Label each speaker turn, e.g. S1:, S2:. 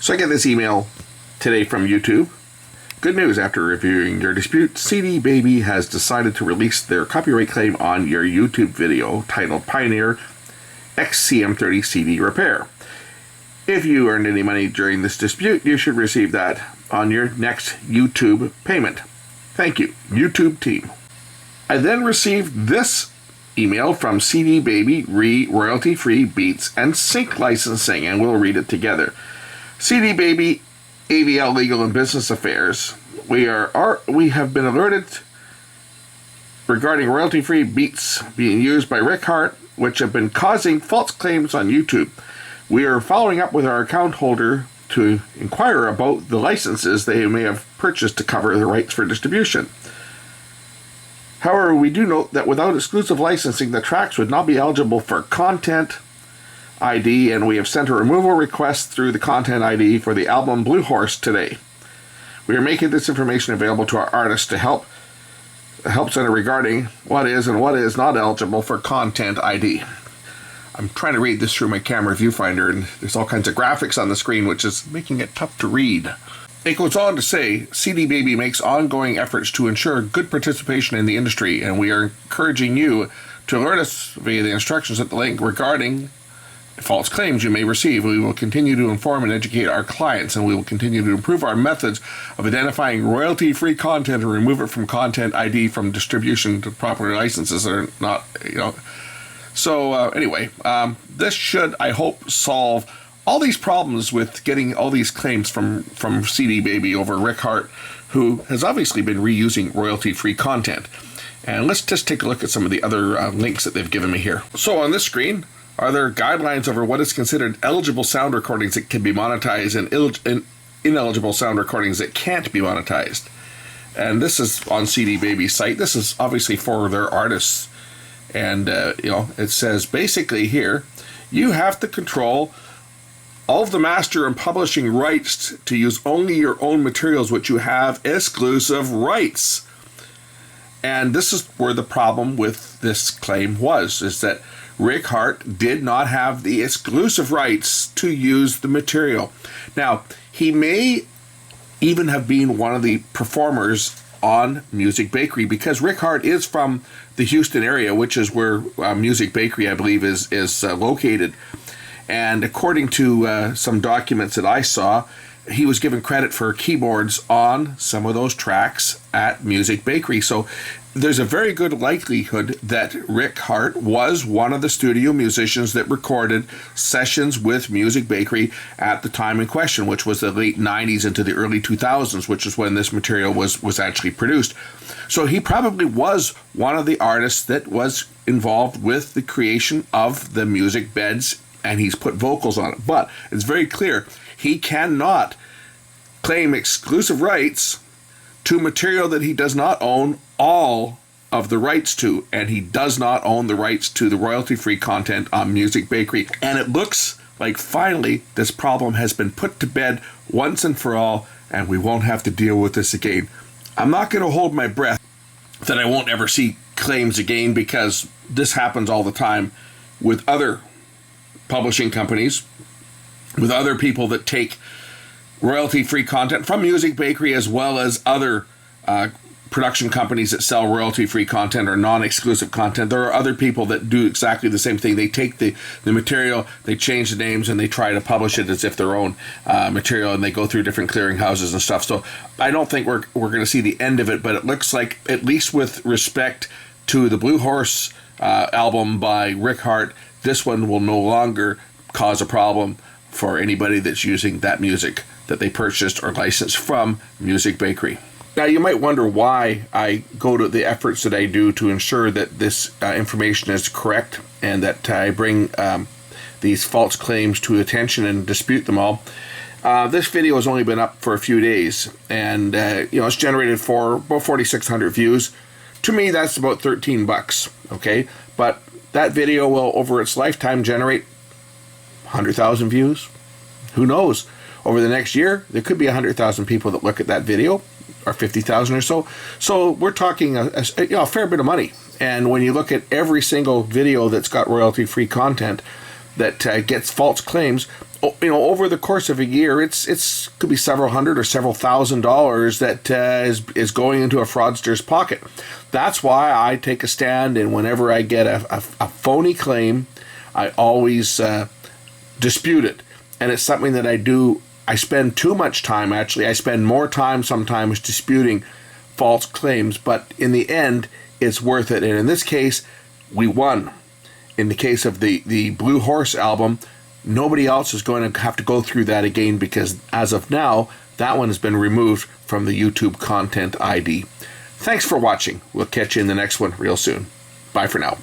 S1: So I get this email today from YouTube. Good news, after reviewing your dispute, CD Baby has decided to release their copyright claim on your YouTube video titled Pioneer XCM30 CD Repair. If you earned any money during this dispute, you should receive that on your next YouTube payment. Thank you, YouTube team. I then received this email from CD Baby royalty-free beats and sync licensing, and we'll read it together. CD Baby AVL Legal and Business Affairs. We have been alerted regarding royalty-free beats being used by Rick Hart, which have been causing false claims on YouTube. We are following up with our account holder to inquire about the licenses they may have purchased to cover the rights for distribution. However, we do note that without exclusive licensing, the tracks would not be eligible for Content ID, and we have sent a removal request through the Content ID for the album Blue Horse today. We are making this information available to our artists to help center regarding what is and what is not eligible for Content ID. I'm trying to read this through my camera viewfinder, and there's all kinds of graphics on the screen, which is making it tough to read. It goes on to say, CD Baby makes ongoing efforts to ensure good participation in the industry, and we are encouraging you to alert us via the instructions at the link regarding false claims you may receive. We will continue to inform and educate our clients, and we will continue to improve our methods of identifying royalty-free content and remove it from Content ID from distribution to proper licenses or not, So anyway, this should, I hope, solve all these problems with getting all these claims from CD Baby over Rick Hart, who has obviously been reusing royalty-free content. And let's just take a look at some of the other links that they've given me here. So on this screen are there guidelines over what is considered eligible sound recordings that can be monetized and ineligible sound recordings that can't be monetized. And this is on CD Baby's site. This is obviously for their artists. And, it says basically here, you have to control all of the master and publishing rights to use only your own materials, which you have exclusive rights. And this is where the problem with this claim is that Rick Hart did not have the exclusive rights to use the material. Now, he may even have been one of the performers on Music Bakery, because Rick Hart is from the Houston area, which is where Music Bakery, I believe, is located. And according to some documents that I saw, he was given credit for keyboards on some of those tracks at Music Bakery. So there's a very good likelihood that Rick Hart was one of the studio musicians that recorded sessions with Music Bakery at the time in question, which was the late 90s into the early 2000s, which is when this material was actually produced. So he probably was one of the artists that was involved with the creation of the music beds, and he's put vocals on it. But it's very clear he cannot claim exclusive rights to material that he does not own all of the rights to, and he does not own the rights to the royalty-free content on Music Bakery. And it looks like finally this problem has been put to bed once and for all, and we won't have to deal with this again. I'm not going to hold my breath that I won't ever see claims again, because this happens all the time with other publishing companies, with other people that take royalty-free content from Music Bakery, as well as other production companies that sell royalty-free content or non-exclusive content. There are other people that do exactly the same thing. They take the material, they change the names, and they try to publish it as if their own material, and they go through different clearinghouses and stuff. So I don't think we're going to see the end of it, but it looks like, at least with respect to the Blue Horse album by Rick Hart, this one will no longer cause a problem for anybody that's using that music that they purchased or licensed from Music Bakery. Now, you might wonder why I go to the efforts that I do to ensure that this information is correct, and that I bring these false claims to attention and dispute them all. This video has only been up for a few days, and it's generated for about 4,600 views. To me, that's about $13, okay? But that video will, over its lifetime, generate 100,000 views. Who knows? Over the next year, there could be 100,000 people that look at that video, or 50,000 or so. So we're talking a fair bit of money. And when you look at every single video that's got royalty-free content that gets false claims, over the course of a year, it's could be several hundred or several $1,000s that is going into a fraudster's pocket. That's why I take a stand, and whenever I get a phony claim, I always dispute it. And it's something that I do. I spend too much time, actually. I spend more time sometimes disputing false claims, but in the end, it's worth it. And in this case, we won. In the case of the Blue Horse album, nobody else is going to have to go through that again, because as of now, that one has been removed from the YouTube Content ID. Thanks for watching. We'll catch you in the next one real soon. Bye for now.